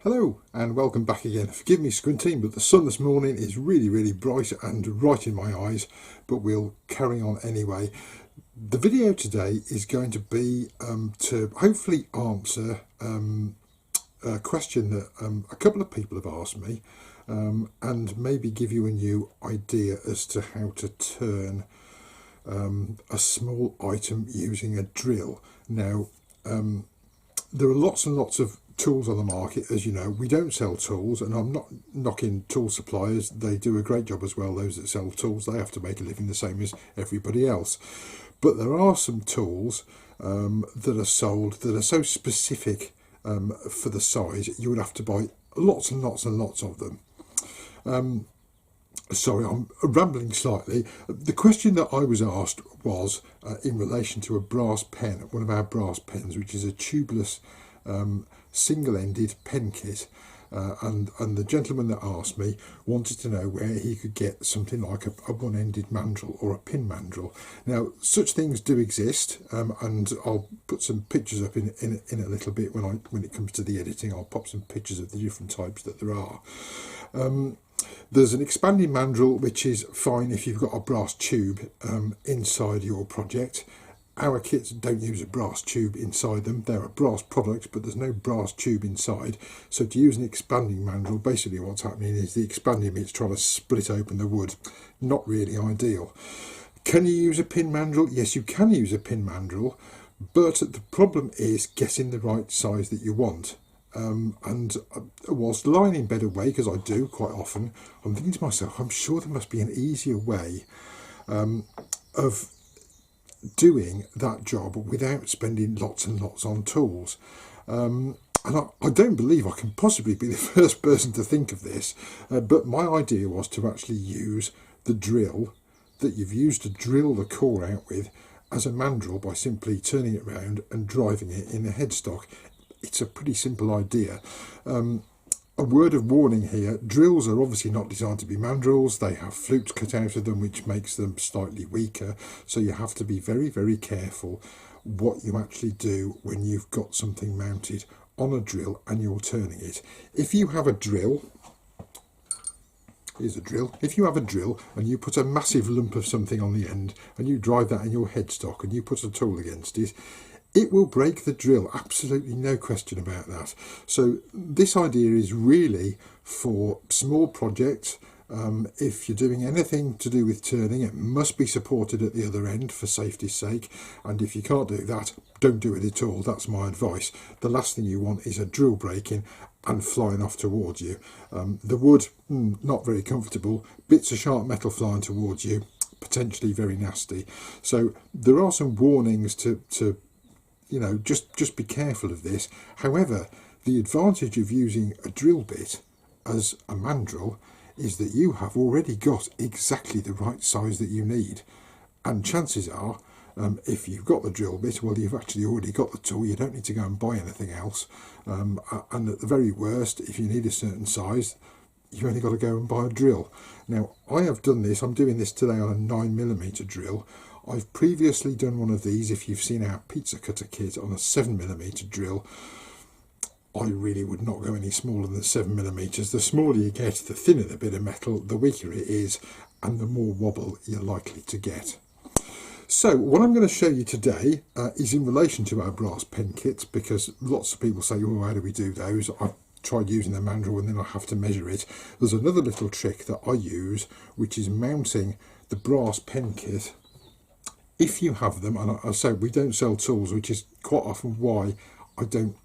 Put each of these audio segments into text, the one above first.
Hello and welcome back again. Forgive me squinting, but the sun this morning is really bright and right in my eyes, but we'll carry on anyway. The video today is going to be to hopefully answer a question that a couple of people have asked me, and maybe give you a new idea as to how to turn a small item using a drill. Now, there are lots and lots of tools on the market. As you know, we don't sell tools, and I'm not knocking tool suppliers. They do a great job as well. Those that sell tools, they have to make a living the same as everybody else. But there are some tools that are sold that are so specific for the size, you would have to buy lots and lots and lots of them. Sorry, I'm rambling slightly. The question that I was asked was in relation to a brass pen, one of our brass pens, which is a tubeless single-ended pen kit, and the gentleman that asked me wanted to know where he could get something like a one-ended mandrel or a pin mandrel. Now, such things do exist, and I'll put some pictures up in a little bit when it comes to the editing. I'll pop some pictures of the different types that there are. There's an expanding mandrel, which is fine if you've got a brass tube inside your project. Our kits don't use a brass tube inside them. They're a brass product, but there's no brass tube inside. So to use an expanding mandrel, basically what's happening is the expanding bit's trying to split open the wood. Not really ideal. Can you use a pin mandrel? Yes, you can use a pin mandrel, but the problem is getting the right size that you want. And whilst lying in bed awake, as I do quite often, I'm thinking to myself, I'm sure there must be an easier way of doing that job without spending lots and lots on tools. And I don't believe I can possibly be the first person to think of this, but my idea was to actually use the drill that you've used to drill the core out with as a mandrel by simply turning it around and driving it in a headstock. It's a pretty simple idea. A word of warning here, drills are obviously not designed to be mandrels. They have flutes cut out of them, which makes them slightly weaker. So you have to be very careful what you actually do when you've got something mounted on a drill and you're turning it. If you have a drill, here's a drill. If you have a drill and you put a massive lump of something on the end and you drive that in your headstock and you put a tool against it, it will break the drill, absolutely no question about that. So this idea is really for small projects. If you're doing anything to do with turning, it must be supported at the other end for safety's sake, and if you can't do that, don't do it at all. That's my advice. The last thing you want is a drill breaking and flying off towards you. The wood, not very comfortable. Bits of sharp metal flying towards you, potentially very nasty. So there are some warnings to you know, just be careful of this. However, the advantage of using a drill bit as a mandrel is that you have already got exactly the right size that you need. And chances are, if you've got the drill bit, well, you've actually already got the tool. You don't need to go and buy anything else. And at the very worst, if you need a certain size, you've only got to go and buy a drill. Now, I have done this. I'm doing this today on a 9mm drill. I've previously done one of these, if you've seen our pizza cutter kit, on a 7mm drill. I really would not go any smaller than 7mm. The smaller you get, the thinner the bit of metal, the weaker it is, and the more wobble you're likely to get. So what I'm going to show you today is in relation to our brass pen kits, because lots of people say, oh, how do we do those? I've tried using a mandrel and then I have to measure it. There's another little trick that I use, which is mounting the brass pen kit. If you have them, and I say we don't sell tools, which is quite often why I don't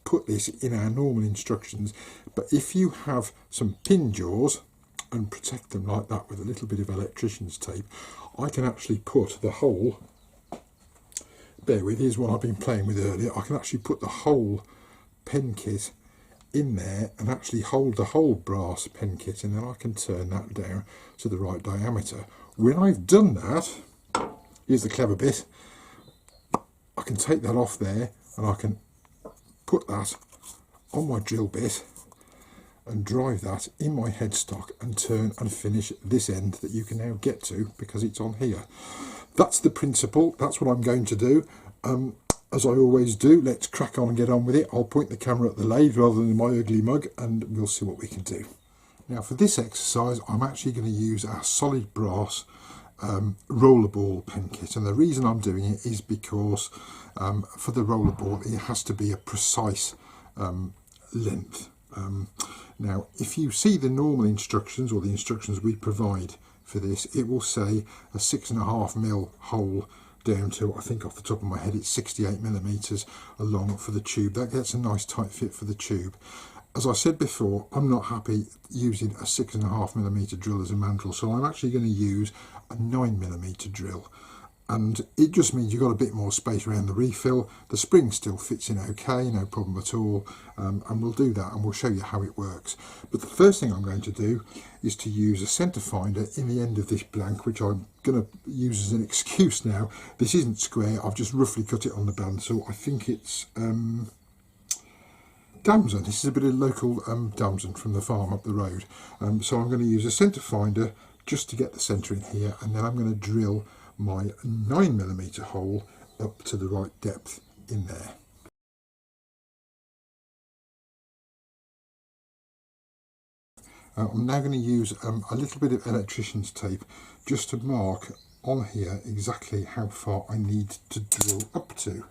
put this in our normal instructions, but if you have some pin jaws and protect them like that with a little bit of electrician's tape, I can actually put the whole, bear with, here's what I've been playing with earlier, I can actually put the whole pen kit in there and actually hold the whole brass pen kit, and then I can turn that down to the right diameter. When I've done that, here's the clever bit, I can take that off there and I can put that on my drill bit and drive that in my headstock and turn and finish this end that you can now get to because it's on here. That's the principle. That's what I'm going to do. as I always do, let's crack on and get on with it. I'll point the camera at the lathe rather than my ugly mug, and we'll see what we can do. Now for this exercise, I'm actually going to use our solid brass rollerball pen kit, and the reason I'm doing it is because for the rollerball it has to be a precise length. Now if you see the normal instructions, or the instructions we provide for this, it will say a 6.5mm hole down to, I think off the top of my head, it's 68mm along for the tube. That gets a nice tight fit for the tube. As I said before, I'm not happy using a 6.5mm drill as a mandrel, so I'm actually going to use a 9mm drill. And it just means you've got a bit more space around the refill. The spring still fits in okay, no problem at all, and we'll do that and we'll show you how it works. But the first thing I'm going to do is to use a centre finder in the end of this blank, which I'm going to use as an excuse now. This isn't square, I've just roughly cut it on the bandsaw. I think it's damson. This is a bit of local damson from the farm up the road. So I'm going to use a centre finder just to get the centre in here, and then I'm going to drill my 9mm hole up to the right depth in there. I'm now going to use a little bit of electrician's tape just to mark on here exactly how far I need to drill up to.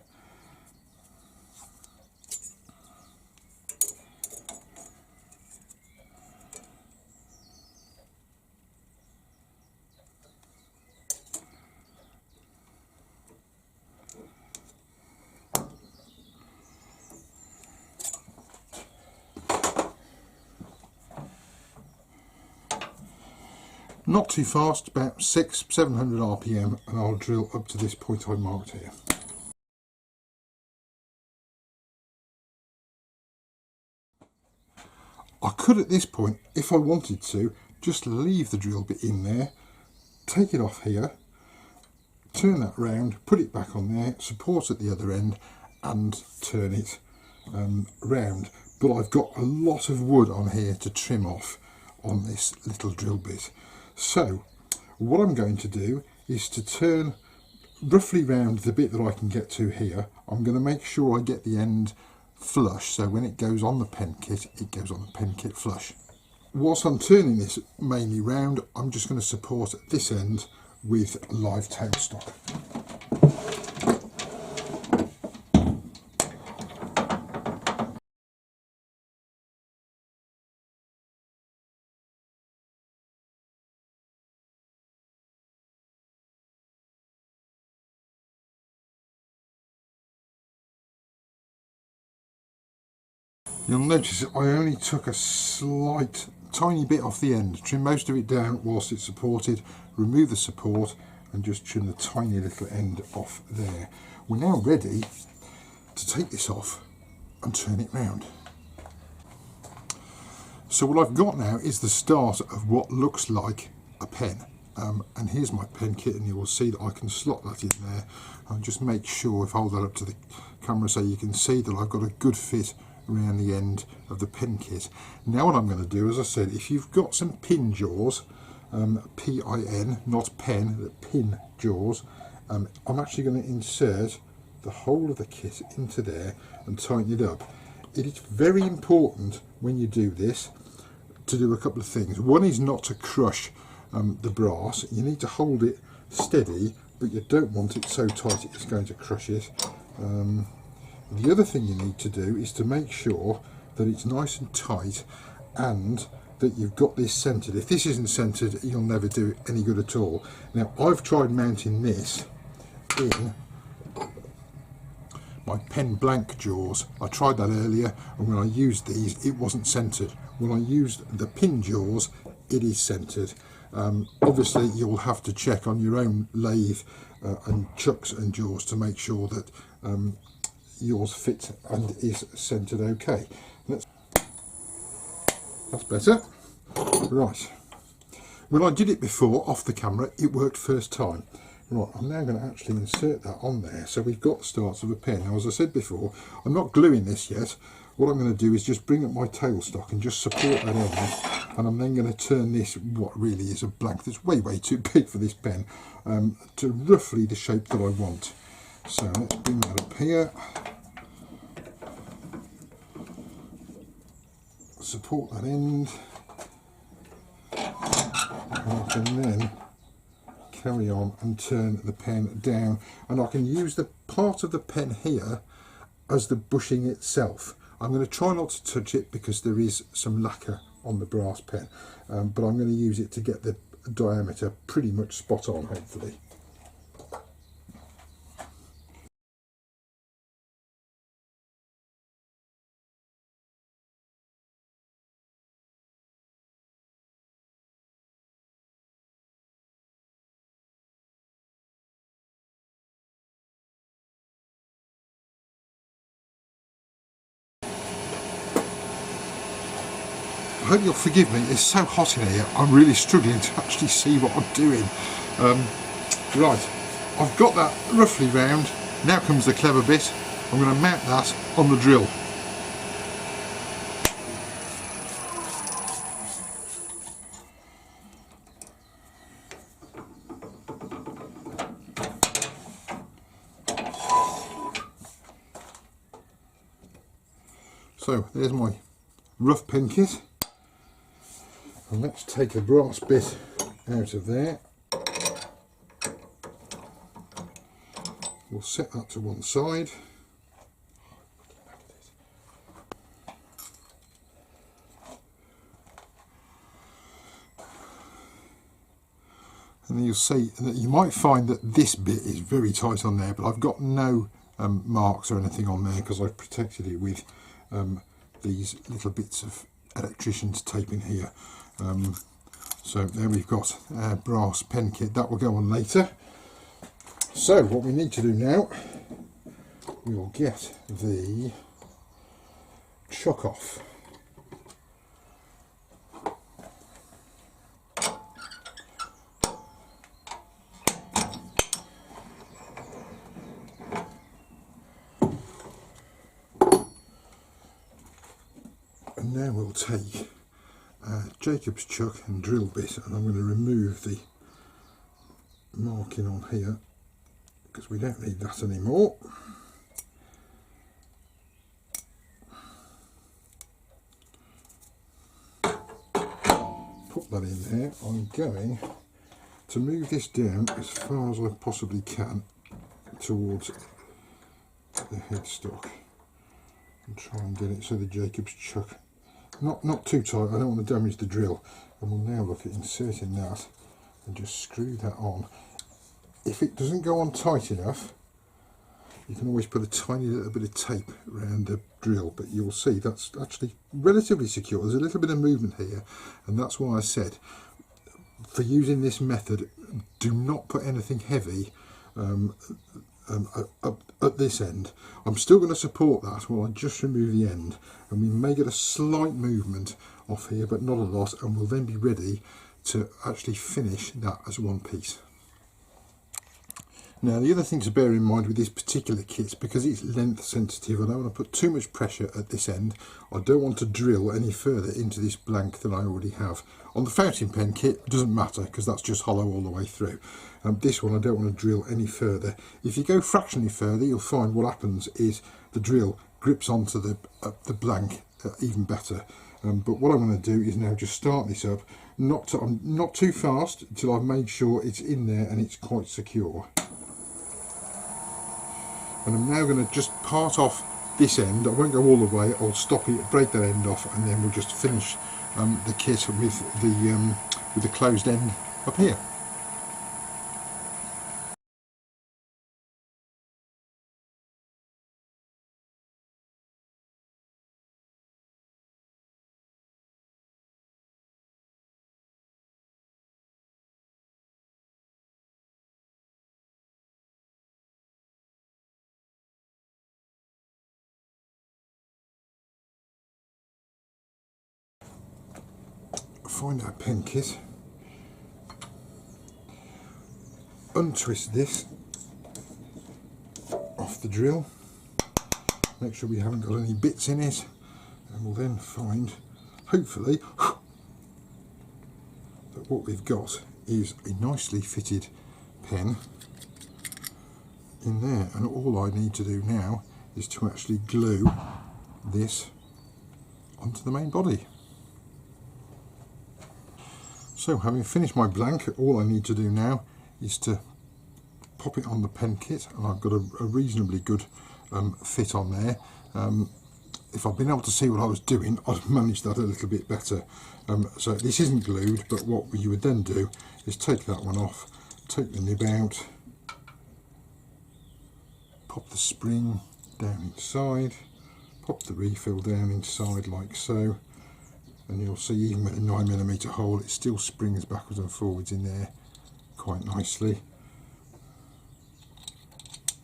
Not too fast, about 600-700 RPM, and I'll drill up to this point I marked here. I could at this point, if I wanted to, just leave the drill bit in there, take it off here, turn that round, put it back on there, support at the other end, and turn it round. But I've got a lot of wood on here to trim off on this little drill bit. So what I'm going to do is to turn roughly round the bit that I can get to here. I'm going to make sure I get the end flush, so when it goes on the pen kit, it goes on the pen kit flush. Whilst I'm turning this mainly round, I'm just going to support this end with live tailstock. You'll notice I only took a slight, tiny bit off the end, trim most of it down whilst it's supported, remove the support and just trim the tiny little end off there. We're now ready to take this off and turn it round. So what I've got now is the start of what looks like a pen. And here's my pen kit, and you will see that I can slot that in there and just make sure, if I hold that up to the camera so you can see that I've got a good fit around the end of the pen kit. Now what I'm going to do, as I said, if you've got some pin jaws, P-I-N, not pen, but pin jaws, I'm actually going to insert the whole of the kit into there and tighten it up. It is very important when you do this to do a couple of things. One is not to crush the brass. You need to hold it steady, but you don't want it so tight it's going to crush it. The other thing you need to do is to make sure that it's nice and tight and that you've got this centered. If this isn't centered, you'll never do any good at all. Now I've tried mounting this in my pen blank jaws. I tried that earlier, and when I used these it wasn't centered. When I used the pin jaws, it is centered. Obviously you'll have to check on your own lathe and chucks and jaws to make sure that yours fits and is centered okay. That's better. Right, when I did it before off the camera, it worked first time. Right, I'm now going to actually insert that on there, so we've got the starts of a pen. Now as I said before, I'm not gluing this yet. What I'm going to do is just bring up my tailstock and just support that end, and I'm then going to turn this, what really is a blank that's way too big for this pen, to roughly the shape that I want. So let's bring that up here, support that end, and I can then carry on and turn the pen down, and I can use the part of the pen here as the bushing itself. I'm going to try not to touch it because there is some lacquer on the brass pen, but I'm going to use it to get the diameter pretty much spot on, hopefully. I hope you'll forgive me, it's so hot in here, I'm really struggling to actually see what I'm doing. Right, I've got that roughly round. Now comes the clever bit. I'm going to mount that on the drill. So there's my rough pen kit. And let's take the brass bit out of there. We'll set that to one side. And you'll see that you might find that this bit is very tight on there, but I've got no marks or anything on there because I've protected it with these little bits of electrician's tape in here. So there we've got our brass pen kit. That will go on later. So what we need to do now, we will get the chuck off. And now we'll take Jacob's chuck and drill bit, and I'm going to remove the marking on here because we don't need that anymore. Put that in there. I'm going to move this down as far as I possibly can towards the headstock and try and get it so the Jacob's chuck not too tight. I don't want to damage the drill. And we'll now look at inserting that and just screw that on. If it doesn't go on tight enough, you can always put a tiny little bit of tape around the drill, but you'll see that's actually relatively secure. There's a little bit of movement here, and that's why I said for using this method, do not put anything heavy at this end. I'm still going to support that while I just remove the end, and we may get a slight movement off here but not a lot, and we'll then be ready to actually finish that as one piece. Now the other thing to bear in mind with this particular kit, because it's length sensitive, I don't want to put too much pressure at this end. I don't want to drill any further into this blank than I already have. On the fountain pen kit it doesn't matter because that's just hollow all the way through. This one I don't want to drill any further. If you go fractionally further, you'll find what happens is the drill grips onto the blank even better. But what I'm going to do is now just start this up, not too fast until I've made sure it's in there and it's quite secure. And I'm now going to just part off this end. I won't go all the way. I'll stop it, break that end off, and then we'll just finish the kit with the closed end up here. Find our pen kit, untwist this off the drill, make sure we haven't got any bits in it, and we'll then find, hopefully, that what we've got is a nicely fitted pen. in there, and all I need to do now is to actually glue this onto the main body. So having finished my blank, all I need to do now is to pop it on the pen kit, and I've got a reasonably good fit on there. If I'd been able to see what I was doing, I'd have managed that a little bit better. So this isn't glued, but what you would then do is take that one off, take the nib out, pop the spring down inside, pop the refill down inside like so, and you'll see even with a 9mm hole it still springs backwards and forwards in there quite nicely.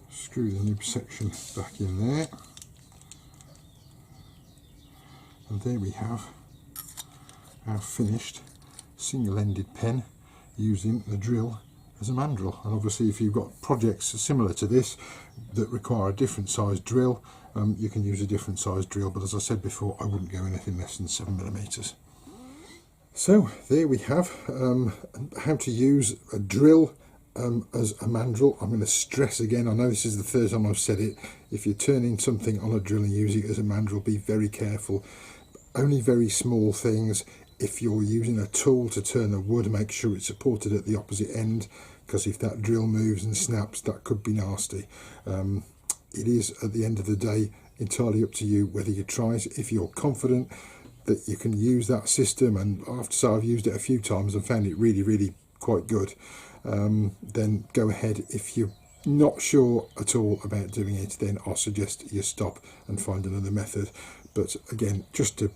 Screw the nib section back in there, and there we have our finished single-ended pen using the drill as a mandrel. And obviously if you've got projects similar to this that require a different size drill, you can use a different size drill, but as I said before, I wouldn't go anything less than 7mm. So there we have how to use a drill as a mandrel. I'm going to stress again, I know this is the third time I've said it, if you're turning something on a drill and using it as a mandrel, be very careful. Only very small things. If you're using a tool to turn the wood, make sure it's supported at the opposite end, because if that drill moves and snaps, that could be nasty. It is, at the end of the day, entirely up to you whether you try it. If you're confident that you can use that system, and I have to say I've used it a few times and found it really quite good, then go ahead. If you're not sure at all about doing it, then I'll suggest you stop and find another method. But again, just to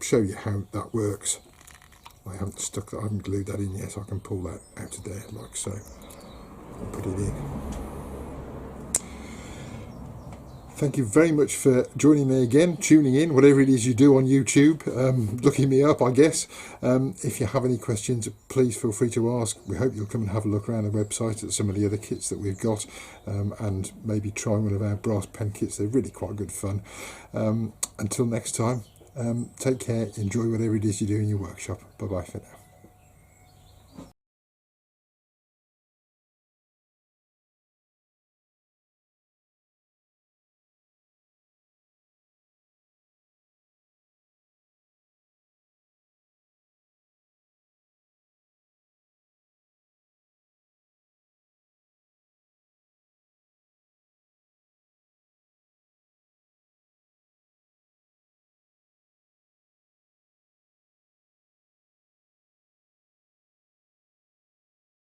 show you how that works, I haven't glued that in yet. I can pull that out of there like so and put it in. Thank you very much for joining me again, tuning in, whatever it is you do on YouTube, looking me up, I guess. If you have any questions, please feel free to ask. We hope you'll come and have a look around the website at some of the other kits that we've got, and maybe try one of our brass pen kits. They're really quite good fun. Until next time, take care, enjoy whatever it is you do in your workshop. Bye bye for now.